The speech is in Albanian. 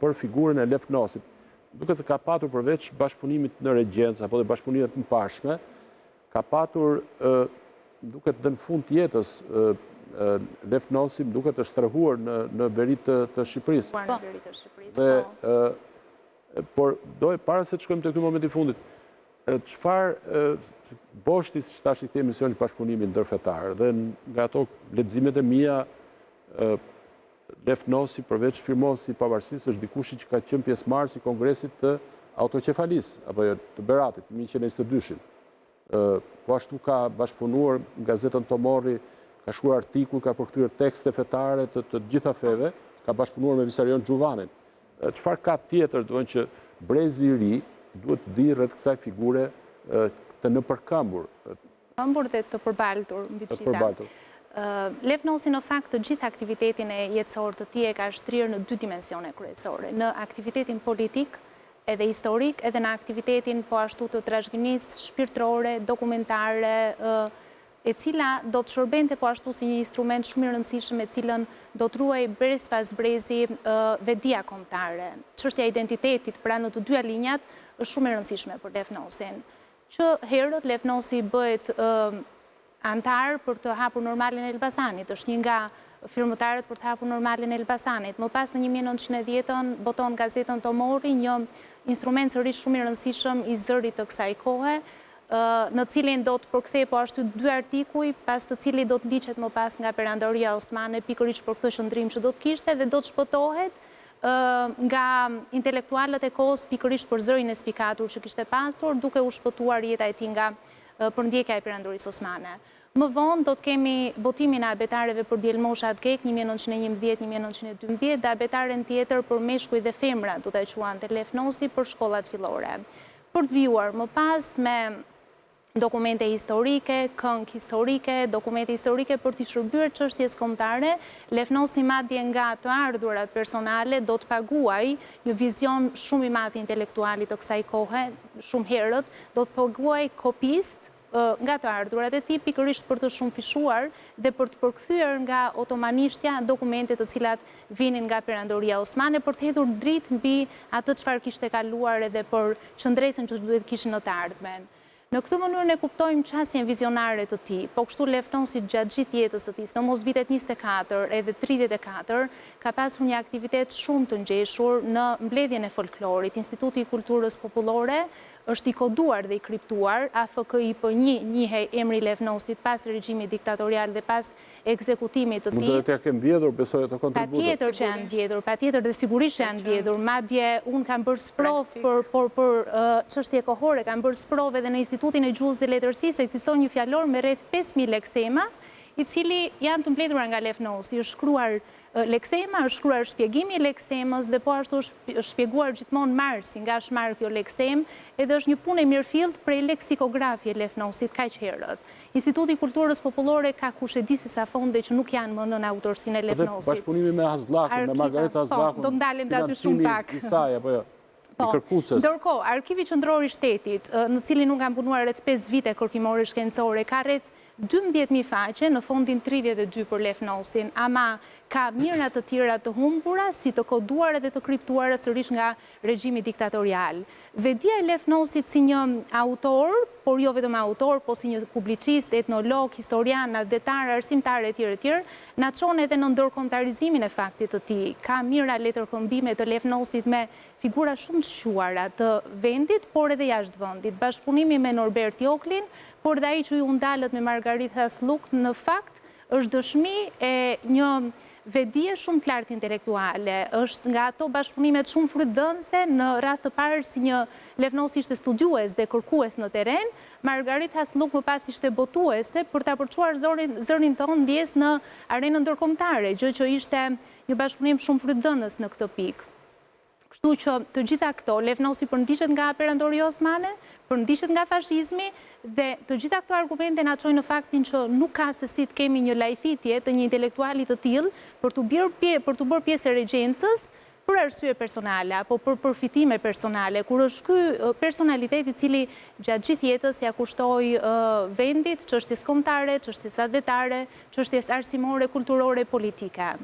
për figurën e Lefnosit, duke se ka patur përveç bashkëpunimit në regjencë apo dhe bashkëpunimet më pashme, ka patur duket dhe në fund të jetës Lefnosi duket të shtërhuar në veri të Shqipërisë. Por para se të shkojmë të këtë moment i fundit, çfarë boshti që tash i këtë emision që bashkëpunimi ndërfetar dhe nga ato leximet e mia Lefnosi përveç firmosi i pavarësisë është dikushi që ka qenë pjesëmarrës i kongresit të autoqefalisë apo të Beratit, 1922-shin. Po ashtu ka bashkëpunuar në gazetën Tomorri, ka shkruar artikuj, ka përkthyer tekste fetare të gjitha feve, ka bashkëpunuar me Visarion Xhuvanin. Çfarë ka tjetër, do të thonë që brezi i ri duhet të di rreth kësaj figure të nëpërkëmbur. Këmbur dhe të përbaltur mbi çita. Lefnosi në fakt të gjithë aktivitetin e jetësor të tij e ka shtrirë në dy dimensione kryesore, në aktivitetin politik edhe historik, edhe në aktivitetin po ashtu të trashëgimisë shpirtërore, dokumentare, e cila do të shërbente po ashtu si një instrument shumë i rëndësishëm e cilën do të ruaj brez pas brezi vedia kombëtare. Çështja e identitetit pra në të dyja linjat është shumë e rëndësishme për Lefnosin. Që herët Lefnosi bëhet antar për të hapur Normalin e Elbasanit, është një nga firmëtarët për të hapur Normalin e Elbasanit. Më pas në 1910-ën boton gazetën Tomorri, një instrument sërish shumë i rëndësishëm i zërit të kësaj kohe, në cilin do të përkthej po ashtu dy artikuj, pas të cilit do të ndiqet më pas nga Perandoria Osmane pikërisht për këtë qëndrim që do të kishte dhe do të shpëtohet nga intelektualët e kohës pikërisht për zërin e spikatur që kishte pasur, duke u shpëtuar jeta e tij nga përndjekja e Perandorisë Osmane. Më vonë do të kemi botimin e abetareve për djelmoshat Gek 1911-1912 dhe abetaren tjetër për meshkuj dhe femra, do të quante Lefnosi për shkollat fillore. Për të vijuar më pas me dokumente historike, këngë historike, dokumente historike për t'i shërbyer çështjes kombëtare, Lefnosi madje nga të ardhurat personale do të paguaj një vizion shumë i madh intelektualit të kësaj kohe, shumë herët, do të paguaj kopist nga të ardhurat e tij pikërisht për të shumëfishuar dhe për të përkthyer nga otomanishtja dokumente të cilat vinin nga Perandoria Osmane për të hedhur dritë mbi atë çfarë kishte kaluar edhe për qëndresën që duhet kishin në të ardhmen. Në këtë mënyrë ne kuptojmë qasjen vizionare të tij, po kështu Lefnosi gjatë gjithë jetës së tij, sidomos vitet 24 edhe 34, ka pasur një aktivitet shumë të ngjeshur në mbledhjen e folklorit. Instituti i Kulturës Popullore është i koduar dhe i kriptuar, AFKIP1 njihej emri Lefnosit pas regjimit diktatorial dhe pas ekzekutimit të tij. Mund të kemë vjedhur, besoj ato kontributës. Patjetër që janë vjedhur, patjetër dhe sigurisht që janë vjedhur. Madje unë kam bërë sprov për çështje kohore, kam bërë sprov edhe në Institutin e Gjuhës dhe Letërsisë, ekziston një fjalor me rreth 5000 leksema, i cili janë të mbledhura nga Lefnosi, është shkruar leksema, është shkruar shpjegimi i leksemës dhe po ashtu është shpjeguar gjithmonë marsi nga shmar kjo leksem, edhe është një punë e mirëfillt prej leksikografie Lefnosit kaq herët. Instituti i Kulturës Popullore ka kush e di se sa fonde që nuk janë më nën autorsinë e Lefnosit. Bashkëpunimi me Hazllakun, me Margareta Hazllakun. Do ndalem dhe aty shumë pak. Ndërkohë, Arkivi Qendror i Shtetit, në cilin unë kam punuar rreth 5 vite kërkimore shkencore, ka rreth 12.000 faqe, në fondin 32 për Lefnosin, ama ka mirëna të tjera të humbura, si të koduara dhe të kriptuara sërish nga regjimi diktatorial. Vedia e Lefnosit si një autor, por jo vetëm autor, po si një publicist, etnolog, historian, detar, arsimtar e tjerë, na çon edhe në ndërkombëtarizimin e faktit të tij. Ka mira letërkëmbime të Lefnosit me figura shumë të shuara të vendit, por edhe jashtë vendit. Bashkëpunimi me Norbert Joklin, por dhe ai që ju ndalët me Margarita Hazlluk, në fakt është dëshmi e një vedie shumë të lartë intelektuale, është nga ato bashkëpunimet shumë frydënse në radhë të parë si një Lefnosi ishte studiues dhe kërkues në terren, Margarita Hazlluk më pas ishte botuese për ta përçuar zërin tonë ndjes në arenën ndërkombëtare, gjë që ishte një bashkëpunim shumë frydënës në këtë pikë. Kështu që të gjitha këto, Lefnosi përndishet nga Perandoria Osmane, përndishet nga fashizmi dhe të gjitha këto argumente na çojnë në faktin që nuk ka se si të kemi një lajthitje të një intelektuali të tillë për të bërë pjesë e regjencës për arsye personale apo për përfitime personale, kur është ky personalitet i cili gjatë gjithë jetës ja kushtoi vendit çështjes kombëtare, çështjes adetare, çështjes arsimore, kulturore, politike.